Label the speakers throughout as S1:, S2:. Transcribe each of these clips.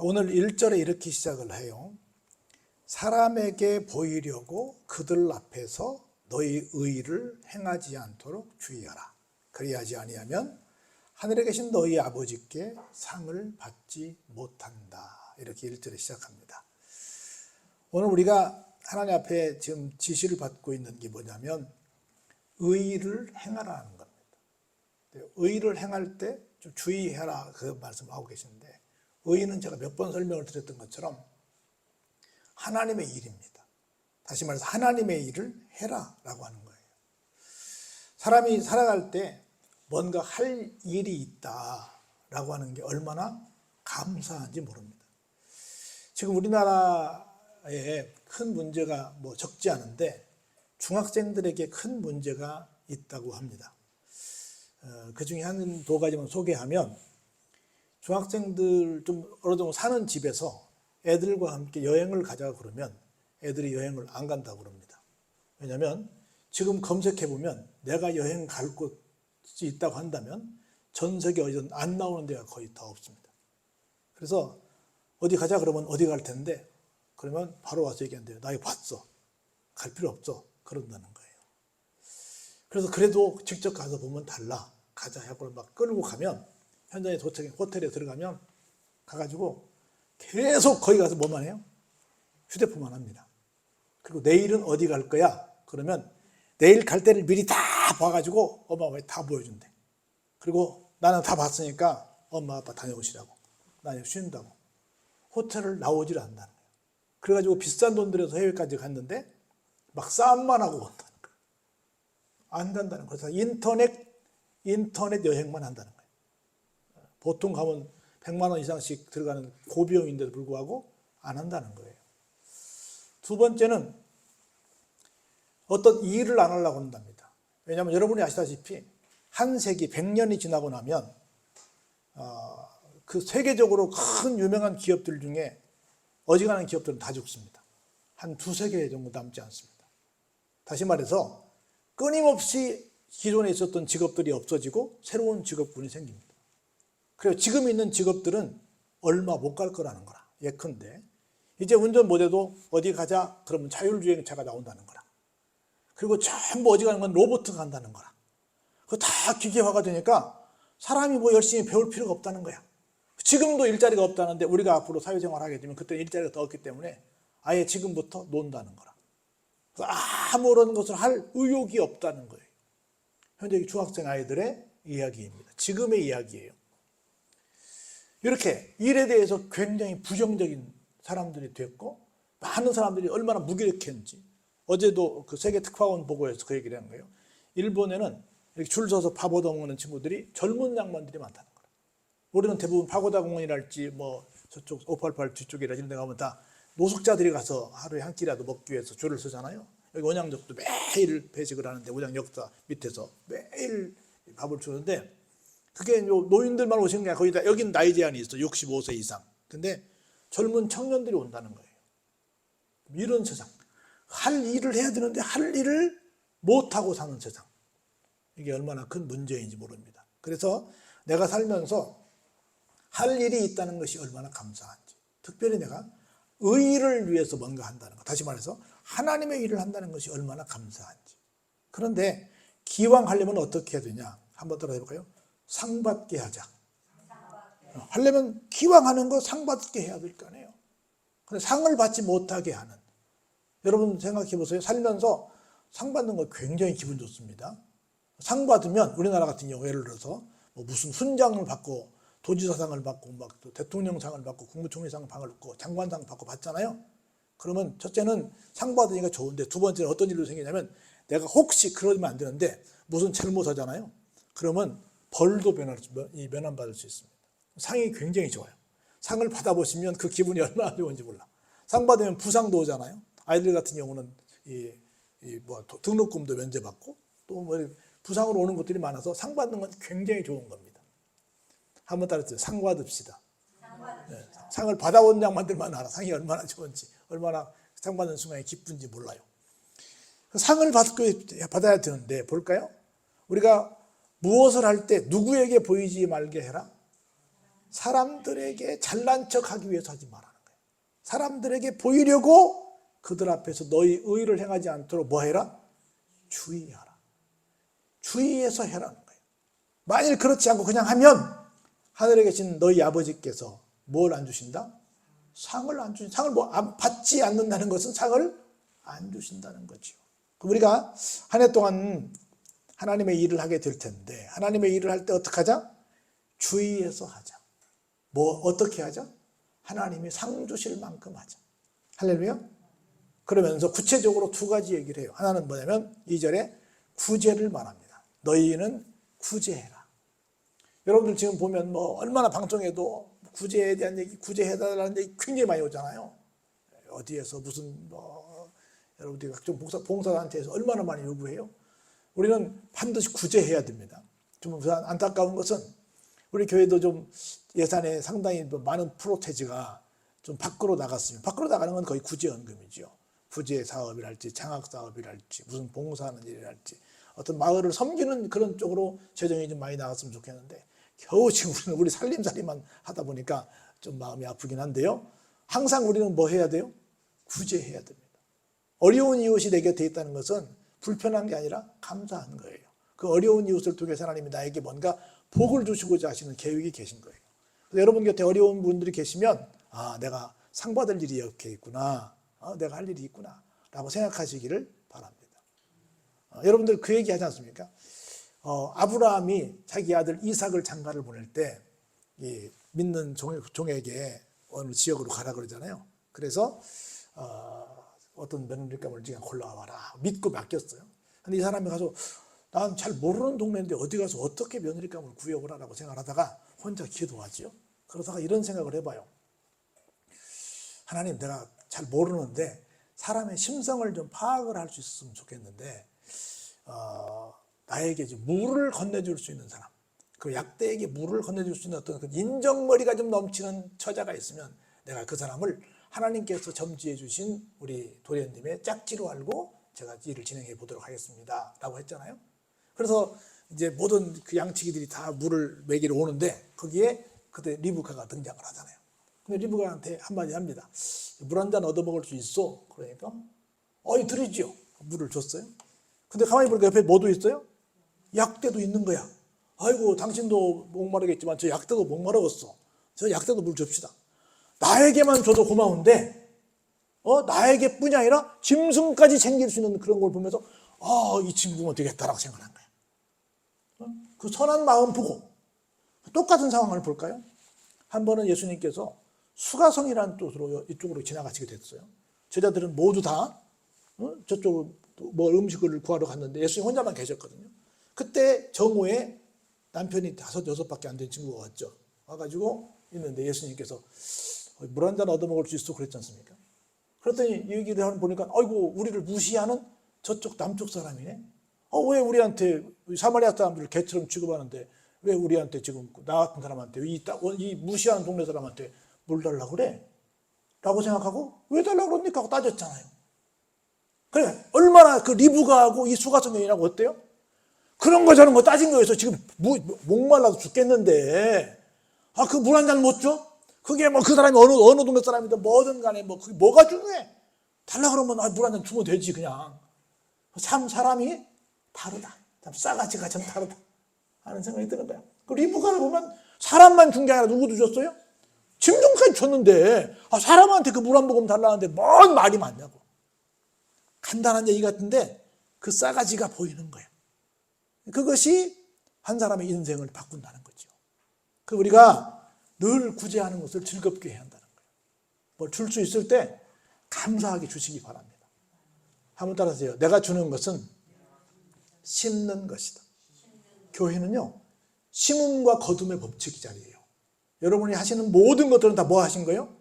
S1: 오늘 1절에 이렇게 시작을 해요. 사람에게 보이려고 그들 앞에서 너희 의를 행하지 않도록 주의하라. 그리하지 아니하면 하늘에 계신 너희 아버지께 상을 받지 못한다. 이렇게 1절에 시작합니다. 오늘 우리가 하나님 앞에 지금 지시를 받고 있는 게 뭐냐면 의를 행하라는 겁니다. 의를 행할 때 좀 주의해라 그 말씀을 하고 계시는데, 의는 제가 몇 번 설명을 드렸던 것처럼 하나님의 일입니다. 다시 말해서 하나님의 일을 해라라고 하는 거예요. 사람이 살아갈 때 뭔가 할 일이 있다라고 하는 게 얼마나 감사한지 모릅니다. 지금 우리나라에 큰 문제가 적지 않은데 중학생들에게 큰 문제가 있다고 합니다. 그 중에 한 두 가지만 소개하면, 중학생들 좀 어느 정도 사는 집에서 애들과 함께 여행을 가자고 그러면 애들이 여행을 안 간다고 그럽니다. 왜냐하면 지금 검색해보면 내가 여행 갈 곳이 있다고 한다면 전 세계 어디든 안 나오는 데가 거의 다 없습니다. 그래서 어디 가자 그러면 어디 갈 텐데, 그러면 바로 와서 얘기한대요. 나 이거 봤어. 갈 필요 없어. 그런다는 거예요. 그래서 그래도 직접 가서 보면 달라. 가자 하고 막 끌고 가면, 현장에 도착해 호텔에 들어가면 가가지고 계속 거기 가서 뭐만 해요? 휴대폰만 합니다. 그리고 내일은 어디 갈 거야? 그러면 내일 갈 때를 미리 다 봐가지고 엄마 아빠에 다 보여준대. 그리고 나는 다 봤으니까 엄마 아빠 다녀오시라고. 나는 쉰다고. 호텔을 나오질 않는다는 거예요. 그래가지고 비싼 돈 들여서 해외까지 갔는데 막 싸움만 하고 온다는 거예요. 안 간다는 거예요. 그래서 인터넷 여행만 한다는 거예요. 보통 가면 100만 원 이상씩 들어가는 고비용인데도 불구하고 안 한다는 거예요. 두 번째는 어떤 일을 안 하려고 한답니다. 왜냐하면 여러분이 아시다시피 한 세기 100년이 지나고 나면 그 세계적으로 큰 유명한 기업들 중에 어지간한 기업들은 다 죽습니다. 한 두세 개 정도 남지 않습니다. 다시 말해서 끊임없이 기존에 있었던 직업들이 없어지고 새로운 직업군이 생깁니다. 그리고 지금 있는 직업들은 얼마 못 갈 거라는 거라. 예컨대 이제 운전 못해도 어디 가자 그러면 자율주행차가 나온다는 거라. 그리고 전부 어지간한 건 로봇가 간다는 거라. 그거 다 기계화가 되니까 사람이 열심히 배울 필요가 없다는 거야. 지금도 일자리가 없다는데 우리가 앞으로 사회생활을 하게 되면 그때 일자리가 더 없기 때문에 아예 지금부터 논다는 거라. 아무런 것을 할 의욕이 없다는 거예요. 현재 중학생 아이들의 이야기입니다. 지금의 이야기예요. 이렇게 일에 대해서 굉장히 부정적인 사람들이 됐고, 많은 사람들이 얼마나 무기력했는지. 어제도 그 세계 특파원 보고에서 그 얘기를 한 거예요. 일본에는 이렇게 줄 서서 밥 얻어먹는 친구들이 젊은 양반들이 많다는 거예요. 우리는 대부분 파고다 공원이랄지 저쪽 588 뒤쪽이라 이런 데 가면 다 노숙자들이 가서 하루에 한 끼라도 먹기 위해서 줄을 서잖아요. 여기 원양적도 매일 배식을 하는데 원양 역사 밑에서 매일 밥을 주는데, 그게 노인들만 오시는 게 아니라 거의 다 여긴 나이 제한이 있어. 65세 이상. 근데 젊은 청년들이 온다는 거예요. 이런 세상. 할 일을 해야 되는데 할 일을 못하고 사는 세상. 이게 얼마나 큰 문제인지 모릅니다. 그래서 내가 살면서 할 일이 있다는 것이 얼마나 감사한지, 특별히 내가 의를 위해서 뭔가 한다는 것, 다시 말해서 하나님의 일을 한다는 것이 얼마나 감사한지. 그런데 기왕 하려면 어떻게 해야 되냐? 한번 따라해 볼까요? 상 받게 하자. 하려면 기왕 하는 거 상 받게 해야 될 거 아니에요. 근데 상을 받지 못하게 하는, 여러분 생각해 보세요. 살면서 상 받는 거 굉장히 기분 좋습니다. 상 받으면 우리나라 같은 경우 예를 들어서 무슨 훈장을 받고 도지사상을 받고 막 또 대통령상을 받고 국무총리상을 받고 장관상 받고 받잖아요. 그러면 첫째는 상 받으니까 좋은데, 두 번째는 어떤 일로 생기냐면 내가 혹시 그러면 안 되는데 무슨 잘못하잖아요. 그러면 벌도 면함받을 수 있습니다. 상이 굉장히 좋아요. 상을 받아보시면 그 기분이 얼마나 좋은지 몰라. 상 받으면 부상도 오잖아요. 아이들 같은 경우는 등록금도 면제받고 또 부상으로 오는 것들이 많아서 상 받는 건 굉장히 좋은 겁니다. 한번 따라해주세요. 상 받읍시다. 네, 상을 받아온 양반들만 알아. 상이 얼마나 좋은지, 얼마나 상 받는 순간에 기쁜지 몰라요. 상을 받아야 되는데 볼까요? 우리가 무엇을 할 때 누구에게 보이지 말게 해라? 사람들에게 잘난 척하기 위해서 하지 말라는 거예요. 사람들에게 보이려고 그들 앞에서 너희 의를 행하지 않도록 뭐 해라? 주의하라. 주의해서 해라는 거예요. 만일 그렇지 않고 그냥 하면 하늘에 계신 너희 아버지께서 뭘 안 주신다? 상을 안 주신다. 상을 받지 않는다는 것은 상을 안 주신다는 거죠. 우리가 한 해 동안 하나님의 일을 하게 될 텐데 하나님의 일을 할 때 어떻게 하자? 주의해서 하자. 어떻게 하자? 하나님이 상 주실 만큼 하자. 할렐루야. 그러면서 구체적으로 두 가지 얘기를 해요. 하나는 뭐냐면 2절에 구제를 말합니다. 너희는 구제해라. 여러분들 지금 보면 얼마나 방송에도 구제에 대한 얘기, 구제해달라는 얘기 굉장히 많이 오잖아요. 어디에서 무슨 여러분들이 각종 봉사단체에서 얼마나 많이 요구해요. 우리는 반드시 구제해야 됩니다. 좀 안타까운 것은 우리 교회도 좀 예산에 상당히 많은 프로테지가 좀 밖으로 나갔으면, 밖으로 나가는 건 거의 구제연금이죠. 구제 사업이랄지 장학 사업이랄지 무슨 봉사하는 일이랄지 어떤 마을을 섬기는 그런 쪽으로 재정이 좀 많이 나갔으면 좋겠는데 겨우 지금 우리 살림살이만 하다 보니까 좀 마음이 아프긴 한데요. 항상 우리는 뭐 해야 돼요? 구제해야 됩니다. 어려운 이웃이 내 곁에 있다는 것은 불편한 게 아니라 감사한 거예요. 그 어려운 이웃을 통해서 하나님이 나에게 뭔가 복을 주시고자 하시는 계획이 계신 거예요. 그래서 여러분 곁에 어려운 분들이 계시면 내가 상 받을 일이 이렇게 있구나. 내가 할 일이 있구나 라고 생각하시기를 바랍니다. 여러분들 그 얘기 하지 않습니까? 아브라함이 자기 아들 이삭을 장가를 보낼 때 믿는 종에게 어느 지역으로 가라 그러잖아요. 그래서 어떤 며느리감을 네가 골라와라 믿고 맡겼어요. 근데 이 사람이 가서 난 잘 모르는 동네인데 어디 가서 어떻게 며느리감을 구해오라라고 생각하다가 혼자 기도하지요. 그러다가 이런 생각을 해봐요. 하나님, 내가 잘 모르는데 사람의 심성을 좀 파악을 할 수 있었으면 좋겠는데 나에게 이제 물을 건네줄 수 있는 사람, 그 약대에게 물을 건네줄 수 있는 어떤 그 인정머리가 좀 넘치는 처자가 있으면 내가 그 사람을 하나님께서 점지해 주신 우리 도련님의 짝지로 알고 제가 일을 진행해 보도록 하겠습니다 라고 했잖아요. 그래서 이제 모든 그 양치기들이 다 물을 먹이러 오는데 거기에 그때 리브카가 등장을 하잖아요. 근데 리브카한테 한마디 합니다. 물 한 잔 얻어먹을 수 있어? 그러니까 드리지요. 물을 줬어요. 근데 가만히 보니까 옆에 뭐도 있어요? 약대도 있는 거야. 아이고 당신도 목마르겠지만 저 약대도 목마르겠어. 저 약대도 물 줍시다. 나에게만 줘도 고마운데 나에게 뿐이 아니라 짐승까지 챙길 수 있는 그런 걸 보면서 이 친구면 되겠다라고 생각한 거야. 그 선한 마음 보고 똑같은 상황을 볼까요? 한 번은 예수님께서 수가성이라는 곳으로 이쪽으로 지나가시게 됐어요. 제자들은 모두 다 저쪽 음식을 구하러 갔는데 예수님 혼자만 계셨거든요. 그때 정오에 남편이 5, 6밖에 안 된 친구가 왔죠. 와가지고 있는데 예수님께서 물 한 잔 얻어먹을 수 있어 그랬지 않습니까? 그랬더니 얘기를 하는 보니까 아이고 우리를 무시하는 저쪽 남쪽 사람이네. 왜 우리한테 사마리아 사람들을 개처럼 취급하는데 왜 우리한테 지금 나 같은 사람한테 이 무시하는 동네 사람한테 물 달라고 그래? 라고 생각하고 왜 달라고 그럽니까? 하고 따졌잖아요. 그래 얼마나 그 리브가하고 이 수가성경이라고 어때요? 그런 거 저런 거 따진 거에서 지금 목말라서 죽겠는데 그 물 한 잔 못 줘? 그게 그 사람이 어느 동네 사람이든 뭐든 간에 그게 뭐가 중요해? 달라 그러면 물 한 잔 주면 되지 그냥. 참 사람이 다르다. 참 싸가지가 참 다르다 하는 생각이 드는 거야. 그 리브가를 보면 사람만 준 게 아니라 누구도 줬어요? 짐승까지 줬는데 사람한테 그 물 한 모금 달라는데 뭔 말이 많냐고. 간단한 얘기 같은데 그 싸가지가 보이는 거예요. 그것이 한 사람의 인생을 바꾼다는 거죠. 우리가 늘 구제하는 것을 즐겁게 해야 한다는 거예요. 뭘 줄 수 있을 때 감사하게 주시기 바랍니다. 한번 따라하세요. 내가 주는 것은 심는 것이다. 교회는요, 심음과 거둠의 법칙 자리예요. 여러분이 하시는 모든 것들은 다 뭐 하신 거예요?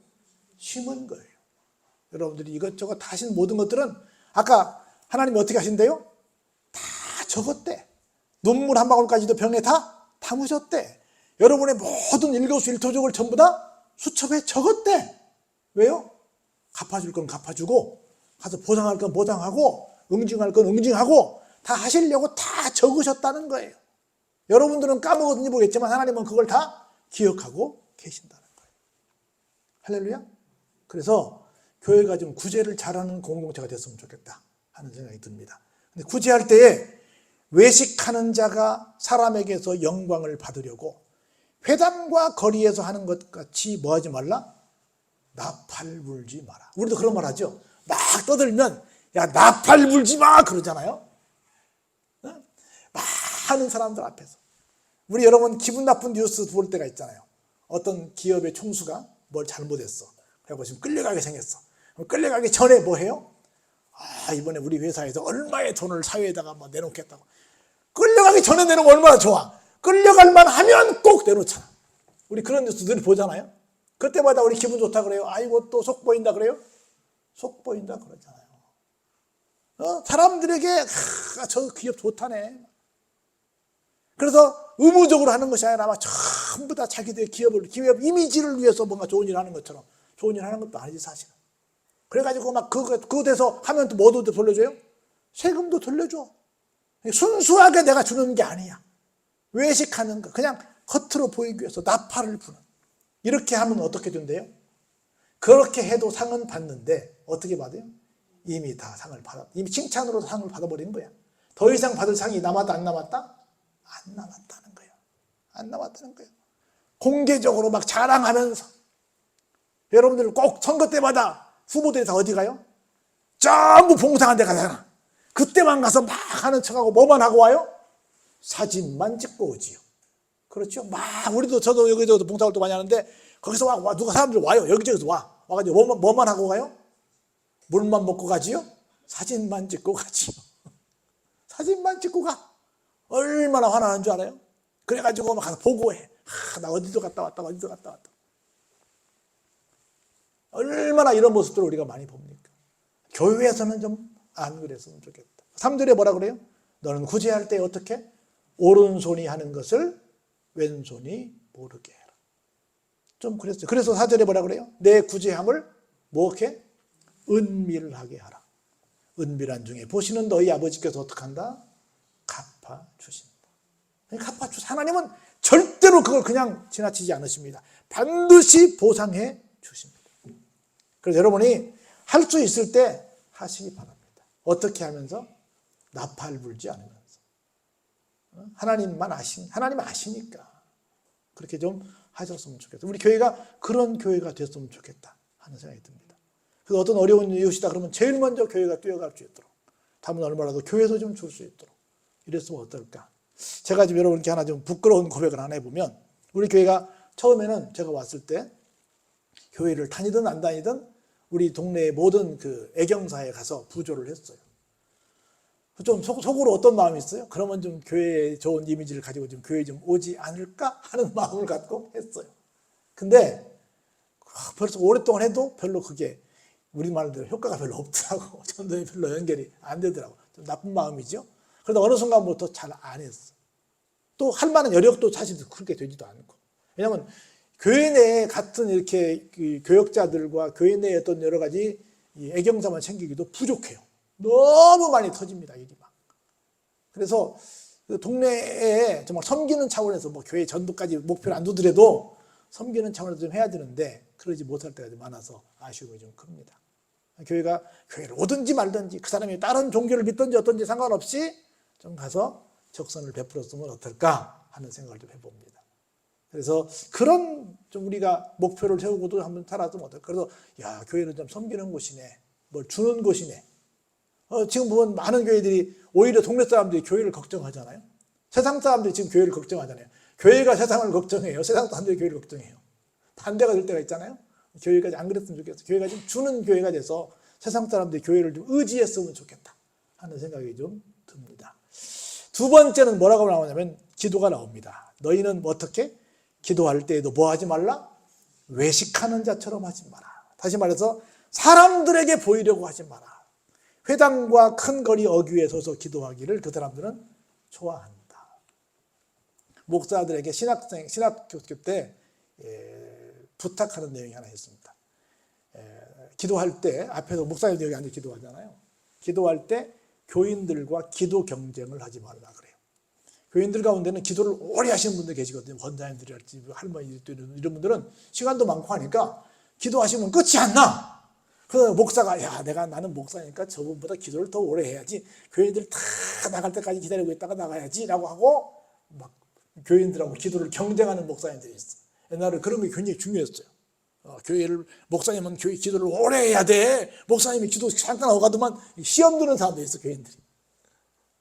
S1: 심은 거예요. 여러분들이 이것저것 다 하신 모든 것들은 아까 하나님이 어떻게 하신대요? 다 적었대. 눈물 한 방울까지도 병에 다 담으셨대. 여러분의 모든 일거수일투족을 전부 다 수첩에 적었대. 왜요? 갚아줄 건 갚아주고 가서 보상할 건 보상하고 응징할 건 응징하고 다 하시려고 다 적으셨다는 거예요. 여러분들은 까먹었는지 모르겠지만 하나님은 그걸 다 기억하고 계신다는 거예요. 할렐루야. 그래서 교회가 좀 구제를 잘하는 공동체가 됐으면 좋겠다 하는 생각이 듭니다. 근데 구제할 때에 외식하는 자가 사람에게서 영광을 받으려고 회당과 거리에서 하는 것 같이 뭐 하지 말라? 나팔 불지 마라. 우리도 그런 말 하죠. 막 떠들면 야 나팔 불지 마 그러잖아요. 많은 사람들 앞에서. 우리 여러분 기분 나쁜 뉴스 볼 때가 있잖아요. 어떤 기업의 총수가 뭘 잘못했어. 그래서 지금 끌려가게 생겼어. 끌려가기 전에 뭐 해요? 이번에 우리 회사에서 얼마의 돈을 사회에다가 뭐 내놓겠다고. 끌려가기 전에 내놓으면 얼마나 좋아. 끌려갈 만하면 꼭 내놓잖아. 우리 그런 뉴스 늘 보잖아요. 그때마다 우리 기분 좋다 그래요. 아이고 또 속 보인다 그래요. 속 보인다 그러잖아요. 사람들에게 저 기업 좋다네. 그래서 의무적으로 하는 것이 아니라 막 전부 다 자기들의 기업 이미지를 위해서 뭔가 좋은 일을 하는 것처럼 좋은 일을 하는 것도 아니지 사실은. 그래가지고 막 그거 돼서 하면 또 뭐도 돌려줘요? 세금도 돌려줘. 순수하게 내가 주는 게 아니야. 외식하는 거 그냥 겉으로 보이기 위해서 나팔을 부는. 이렇게 하면 어떻게 된대요? 그렇게 해도 상은 받는데 어떻게 받아요? 이미 다 상을 이미 칭찬으로 상을 받아버린 거야. 더 이상 받을 상이 남았다 안 남았다? 안 남았다는 거예요. 안 남았다는 거예요. 공개적으로 막 자랑하면서 여러분들 꼭 선거 때마다 후보들이 다 어디 가요? 전부 봉사한 데 가잖아. 그때만 가서 막 하는 척하고 뭐만 하고 와요? 사진만 찍고 오지요. 그렇죠? 막 우리도 저도 여기저기 봉사활동 많이 하는데 거기서 와 누가 사람들 와요. 여기저기서 와가지고 뭐만 하고 가요? 물만 먹고 가지요? 사진만 찍고 가지요. 사진만 찍고 가. 얼마나 화나는 줄 알아요? 그래가지고 막 가서 보고해. 나 어디도 갔다 왔다 어디도 갔다 왔다. 얼마나 이런 모습들을 우리가 많이 봅니까? 교회에서는 좀 안 그랬으면 좋겠다. 3절에 뭐라 그래요? 너는 구제할 때 어떻게? 오른손이 하는 것을 왼손이 모르게 해라. 좀 그랬어요. 그래서 4절에 뭐라 그래요? 내 구제함을 뭐게? 은밀하게 하라. 은밀한 중에 보시는 너희 아버지께서 어떻게 한다? 갚아주신다. 하나님은 절대로 그걸 그냥 지나치지 않으십니다. 반드시 보상해 주십니다. 그래서 여러분이 할 수 있을 때 하시기 바랍니다. 어떻게 하면서? 나팔 불지 않으면서. 하나님 아시니까 그렇게 좀 하셨으면 좋겠다. 우리 교회가 그런 교회가 됐으면 좋겠다 하는 생각이 듭니다. 그래서 어떤 어려운 이웃이다 그러면 제일 먼저 교회가 뛰어갈 수 있도록 담은 얼마라도 교회에서 좀 줄 수 있도록 이랬으면 어떨까. 제가 지금 여러분께 하나 좀 부끄러운 고백을 하나 해보면 우리 교회가 처음에는 제가 왔을 때 교회를 다니든 안 다니든 우리 동네의 모든 그 애경사에 가서 부조를 했어요. 좀 속으로 어떤 마음이 있어요? 그러면 좀 교회에 좋은 이미지를 가지고 좀 교회에 좀 오지 않을까 하는 마음을 갖고 했어요. 근데 벌써 오랫동안 해도 별로 그게 우리말대로 효과가 별로 없더라고. 전도에 별로 연결이 안 되더라고. 좀 나쁜 마음이죠. 그러다 어느 순간부터 잘 안 했어. 또 할 만한 여력도 사실 그렇게 되지도 않고. 왜냐하면 교회 내에 같은 이렇게 그 교역자들과 교회 내에 어떤 여러 가지 애경사만 챙기기도 부족해요. 너무 많이 터집니다, 일이 막. 그래서 그 동네에 정말 섬기는 차원에서 뭐 교회 전도까지 목표를 안 두더라도 섬기는 차원에서 좀 해야 되는데 그러지 못할 때가 좀 많아서 아쉬움이 좀 큽니다. 교회가 교회를 오든지 말든지 그 사람이 다른 종교를 믿든지 어떤지 상관없이 좀 가서 적선을 베풀었으면 어떨까 하는 생각을 좀 해봅니다. 그래서 그런 좀 우리가 목표를 세우고도 한번 살았으면 어떨까. 그래서 야 교회는 좀 섬기는 곳이네, 뭘 주는 곳이네. 지금 보면 많은 교회들이 오히려 동네 사람들이 교회를 걱정하잖아요. 세상 사람들이 지금 교회를 걱정하잖아요. 교회가 세상을 걱정해요. 세상 사람들이 교회를 걱정해요. 반대가 될 때가 있잖아요. 교회가 안 그랬으면 좋겠어. 교회가 좀 주는 교회가 돼서 세상 사람들이 교회를 좀 의지했으면 좋겠다 하는 생각이 좀 듭니다. 두 번째는 뭐라고 나오냐면 기도가 나옵니다. 너희는 어떻게? 기도할 때에도 뭐 하지 말라? 외식하는 자처럼 하지 마라. 다시 말해서 사람들에게 보이려고 하지 마라. 회당과 큰 거리 어귀에 서서 기도하기를 그 사람들은 좋아한다. 목사들에게 신학교 때 부탁하는 내용이 하나 있습니다. 기도할 때 앞에서 목사님들 여기 앉아 기도하잖아요. 기도할 때 교인들과 기도 경쟁을 하지 말라 그래요. 교인들 가운데는 기도를 오래 하시는 분들 계시거든요. 권사님들이랄지 할머니들 이런 분들은 시간도 많고 하니까 기도하시면 끝이 안 나. 그 목사가 나는 목사니까 저분보다 기도를 더 오래 해야지. 교인들 다 나갈 때까지 기다리고 있다가 나가야지라고 하고 막 교인들하고 기도를 경쟁하는 목사님들이 있어. 옛날에 그런 게 굉장히 중요했어요. 교회를 목사님은 교회 기도를 오래 해야 돼. 목사님이 기도 잠깐 오가더만 시험 드는 사람도 있어, 교인들이.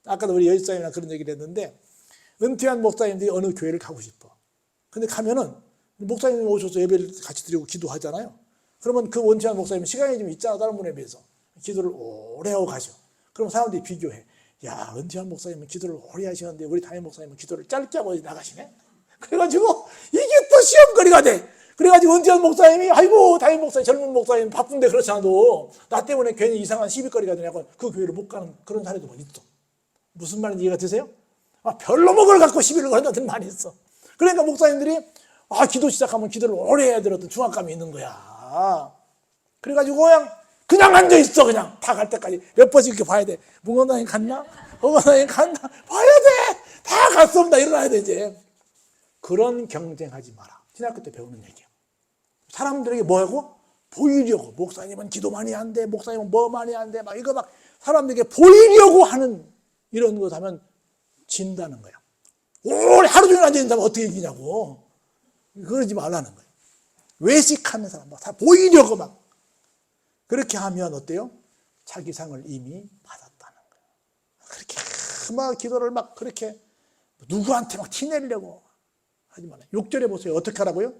S1: 아까도 우리 여집사님이랑 그런 얘기를 했는데 은퇴한 목사님들이 어느 교회를 가고 싶어. 근데 가면은 목사님이 오셔서 예배를 같이 드리고 기도하잖아요. 그러면 그 은퇴한 목사님은 시간이 좀 있잖아, 다른 분에 비해서. 기도를 오래 하고 가죠. 그럼 사람들이 비교해. 야, 은퇴한 목사님은 기도를 오래 하시는데 우리 담임 목사님은 기도를 짧게 하고 나가시네? 그래가지고 이게 또 시험거리가 돼. 그래가지고 은퇴한 목사님이 아이고 담임 목사님 젊은 목사님 바쁜데 그렇지 않아도 나 때문에 괜히 이상한 시비거리가 되냐고 그 교회를 못 가는 그런 사례도 있어. 무슨 말인지 이해가 되세요? 별로 먹을 갖고 시비를 걸는다는 말이 있어. 그러니까 목사님들이 기도 시작하면 기도를 오래 해야 되는 어떤 중압감이 있는 거야. 그래가지고 그냥 앉아있어. 그냥 다 갈 때까지 몇 번씩 이렇게 봐야 돼. 묵원장님 갔나? 묵원장님 갔나? 봐야 돼. 다 갔습니다. 일어나야 돼 이제. 그런 경쟁하지 마라. 신학교 때 배우는 얘기야. 사람들에게 뭐하고? 보이려고. 목사님은 기도 많이 한대. 목사님은 뭐 많이 한대. 막 이거 막 사람들에게 보이려고 하는 이런 거 하면 진다는 거야. 오래 하루 종일 앉아 있는 사람 어떻게 이기냐고. 그러지 말라는 거예요. 외식하는 사람 막 다 보이려고 막 그렇게 하면 어때요? 자기 상을 이미 받았다는 거예요. 그렇게 막 기도를 막 그렇게 누구한테 막 티내려고 하지 말아요. 6절에 보세요. 어떻게 하라고요?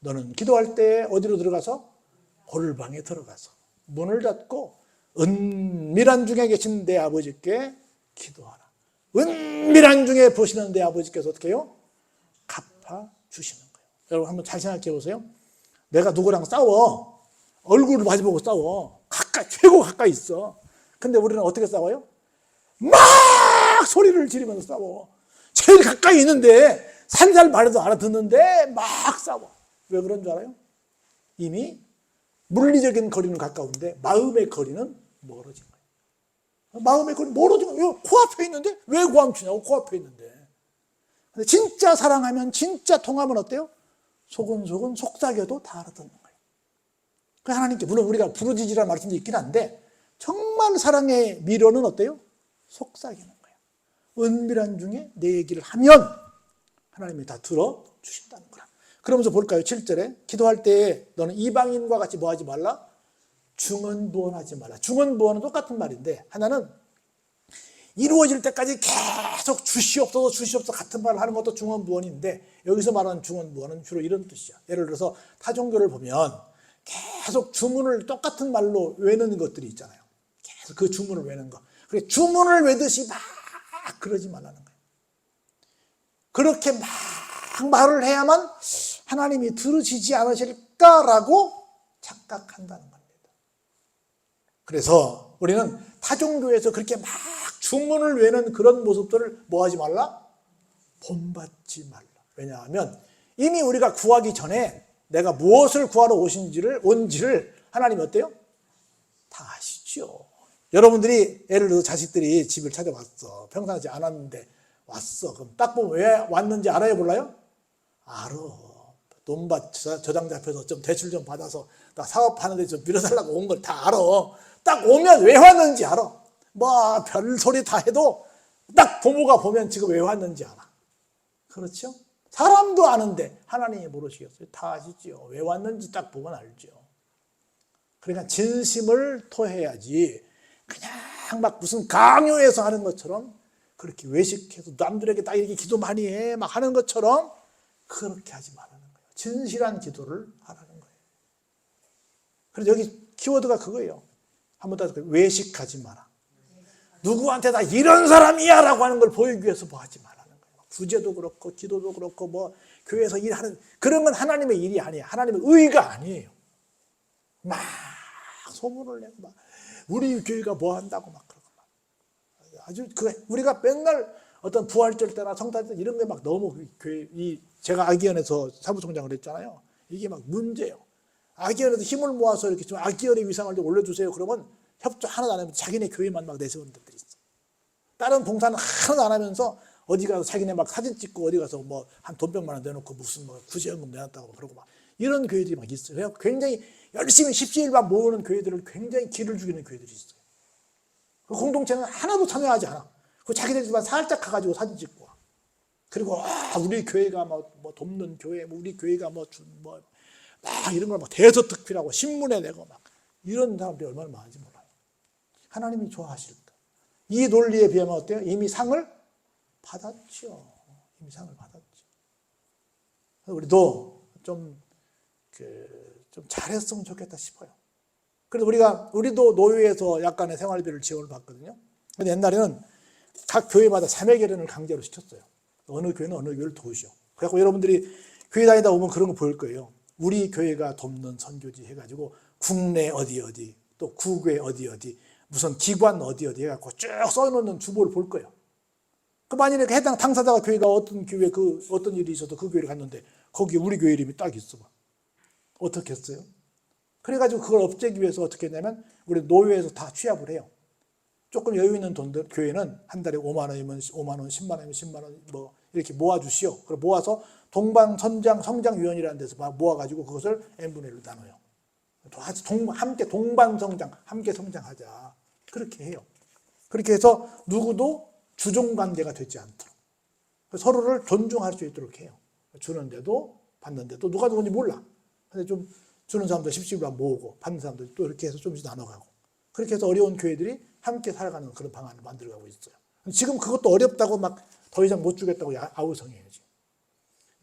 S1: 너는 기도할 때 어디로 들어가서? 골방에 들어가서 문을 닫고 은밀한 중에 계신 내 아버지께 기도하라. 은밀한 중에 보시는 내 아버지께서 어떻게 해요? 갚아주시는 거예요. 여러분 한번 잘 생각해 보세요. 내가 누구랑 싸워. 얼굴을 마주보고 싸워. 최고 가까이 있어. 근데 우리는 어떻게 싸워요? 막 소리를 지르면서 싸워. 제일 가까이 있는데 살살 말해도 알아듣는데 막 싸워. 왜 그런 줄 알아요? 이미 물리적인 거리는 가까운데 마음의 거리는 멀어진 거예요. 마음의 거리는 멀어진 거예요. 코앞에 있는데 왜 고함치냐고. 코앞에 있는데. 근데 진짜 사랑하면 진짜 통하면 어때요? 소근소근 속삭여도 다 알아듣는 거예요. 하나님께 물론 우리가 부르짖으라는 말씀도 있긴 한데 정말 사랑의 미로는 어때요? 속삭이는 거예요. 은밀한 중에 내 얘기를 하면 하나님이 다 들어주신다는 거라. 그러면서 볼까요? 7절에 기도할 때 너는 이방인과 같이 뭐 하지 말라? 중언부언하지 말라. 중언부언은 똑같은 말인데 하나는 이루어질 때까지 계속 주시옵소서 같은 말을 하는 것도 중언부언인데 여기서 말하는 중언부언은 주로 이런 뜻이야. 예를 들어서 타종교를 보면 계속 주문을 똑같은 말로 외는 것들이 있잖아요. 계속 그 주문을 외는 거. 그래 주문을 외듯이 막 그러지 말라는 거예요. 그렇게 막 말을 해야만 하나님이 들으시지 않으실까라고 착각한다는 겁니다. 그래서 우리는 타종교에서 그렇게 막 주문을 외는 그런 모습들을 뭐 하지 말라? 본받지 말라. 왜냐하면 이미 우리가 구하기 전에 내가 무엇을 구하러 온지를 하나님이 어때요? 다 아시죠. 여러분들이 예를 들어 자식들이 집을 찾아왔어. 평상시 안 왔는데 왔어. 그럼 딱 보면 왜 왔는지 알아요, 몰라요? 알아. 돈 저장 잡혀서 좀 대출 좀 받아서 나 사업하는데 좀 밀어달라고 온 걸 다 알아. 딱 오면 왜 왔는지 알아. 뭐 별소리 다 해도 딱 부모가 보면 지금 왜 왔는지 알아. 그렇죠? 사람도 아는데 하나님이 모르시겠어요? 다 아시죠? 왜 왔는지 딱 보면 알죠. 그러니까 진심을 토해야지 그냥 막 무슨 강요해서 하는 것처럼 그렇게 외식해서 남들에게 나 이렇게 기도 많이 해 막 하는 것처럼 그렇게 하지 말라는 거예요. 진실한 기도를 하라는 거예요. 그래서 여기 키워드가 그거예요. 한번 더 외식하지 마라. 누구한테 다 이런 사람이야 라고 하는 걸 보이기 위해서 뭐 하지 말라는 거예요. 구제도 그렇고 기도도 그렇고 뭐 교회에서 일하는 그런 건 하나님의 일이 아니에요. 하나님의 의가 아니에요. 막 소문을 내고 막 우리 교회가 뭐 한다고 막 그러고 막 아주 우리가 맨날 어떤 부활절 때나 성탄 때 이런 게 막 너무 교회 제가 아기연에서 사무총장을 했잖아요. 이게 막 문제예요. 아기연에서 힘을 모아서 이렇게 좀 아기연의 위상을 좀 올려주세요. 그러면 협조 하나도 안 하면 자기네 교회만 막 내세우는 데들이 있어. 다른 봉사는 하나도 안 하면서 어디 가서 자기네 막 사진 찍고 어디 가서 뭐 한 돈 100만 원 내놓고 무슨 뭐 구제연금 내놨다고 그러고 막 이런 교회들이 막 있어요. 그래서 굉장히 열심히 십시일반 모으는 교회들을 굉장히 기를 죽이는 교회들이 있어요. 그 공동체는 하나도 참여하지 않아. 그 자기들만 살짝 가가지고 사진 찍고 와. 그리고 우리 교회가 뭐 돕는 교회, 뭐 우리 교회가 막 이런 걸 막 대서특필하고 신문에 내고 막 이런 사람들이 얼마나 많은지 몰라요. 하나님이 좋아하실까? 이 논리에 비하면 어때요? 이미 상을 받았죠. 이미 상을 받았죠. 우리도 좀 잘했으면 좋겠다 싶어요. 그래서 우리도 노예에서 약간의 생활비를 지원을 받거든요. 근데 옛날에는 각 교회마다 자매 결연을 강제로 시켰어요. 어느 교회는 어느 교회를 도우시오. 그래서 여러분들이 교회 다니다 보면 그런 거 보일 거예요. 우리 교회가 돕는 선교지 해가지고 국내 어디 또 국외 어디 무슨 기관 어디 해갖고 쭉 써놓는 주보를 볼 거예요. 그 만약에 해당 당사자가 교회가 어떤 교회 어떤 일이 있어도 그 교회를 갔는데 거기에 우리 교회 이름이 딱 있어 봐. 어떻게 했어요? 그래가지고 그걸 없애기 위해서 어떻게 했냐면 우리 노예에서 다 취합을 해요. 조금 여유 있는 돈들 교회는 한 달에 5만 원이면 5만 원, 10만 원이면 10만 원 뭐 이렇게 모아주시오. 그걸 모아서 성장위원이라는 데서 모아가지고 그것을 n분의 1로 나눠요. 함께 동반성장, 함께 성장하자. 그렇게 해요. 그렇게 해서 누구도 주종관계가 되지 않도록 서로를 존중할 수 있도록 해요. 주는데도 받는데도 누가 누군지 몰라. 근데 좀 주는 사람들 십시일반 모으고 받는 사람들 또 이렇게 해서 조금씩 나눠가고 그렇게 해서 어려운 교회들이 함께 살아가는 그런 방안을 만들어가고 있어요. 지금 그것도 어렵다고 막 더 이상 못 주겠다고 아우성이에요. 지금.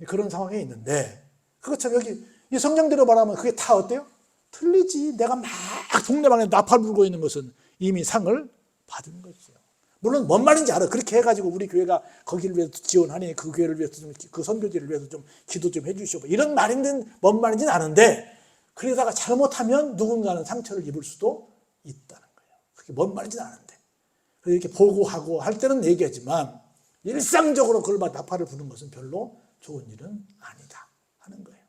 S1: 그런 상황에 있는데 그것처럼 여기 이 성경대로 말하면 그게 다 어때요? 틀리지. 내가 막 동네방에 나팔 불고 있는 것은 이미 상을 받은 거죠. 물론 뭔 말인지 알아. 그렇게 해가지고 우리 교회가 거기를 위해서 지원하니 그 교회를 위해서 좀 그 선교지를 위해서 좀 기도 좀 해주시오. 이런 말인데 뭔 말인지는 아는데 그러다가 잘못하면 누군가는 상처를 입을 수도 있다는 거예요. 그게 뭔 말인지는 아는데 이렇게 보고하고 할 때는 얘기하지만 일상적으로 그걸 막 나팔을 부는 것은 별로 좋은 일은 아니다 하는 거예요.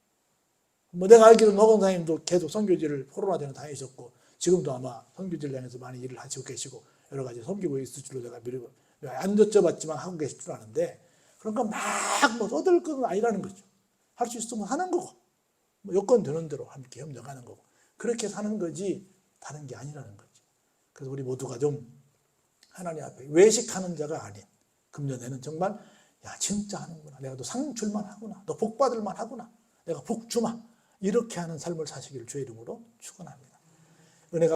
S1: 뭐 내가 알기로는 허건사님도 계속 선교지를 코로나 전에 다니셨고 지금도 아마 선교지를 향해서 많이 일을 하시고 계시고 여러 가지 섬기고 있을 줄로 내가 안 여쭤봤지만 하고 계실 줄 아는데 그런 거 막 뭐 떠들 건 아니라는 거죠. 할 수 있으면 하는 거고 뭐 여건 되는 대로 함께 협력하는 거고 그렇게 사는 거지 다른 게 아니라는 거죠. 그래서 우리 모두가 좀 하나님 앞에 외식하는 자가 아닌 금년에는 정말 야 진짜 하는구나. 내가 너 상 줄만 하구나. 너 복 받을만 하구나. 내가 복 주마. 이렇게 하는 삶을 사시기를 주의 이름으로 축원합니다.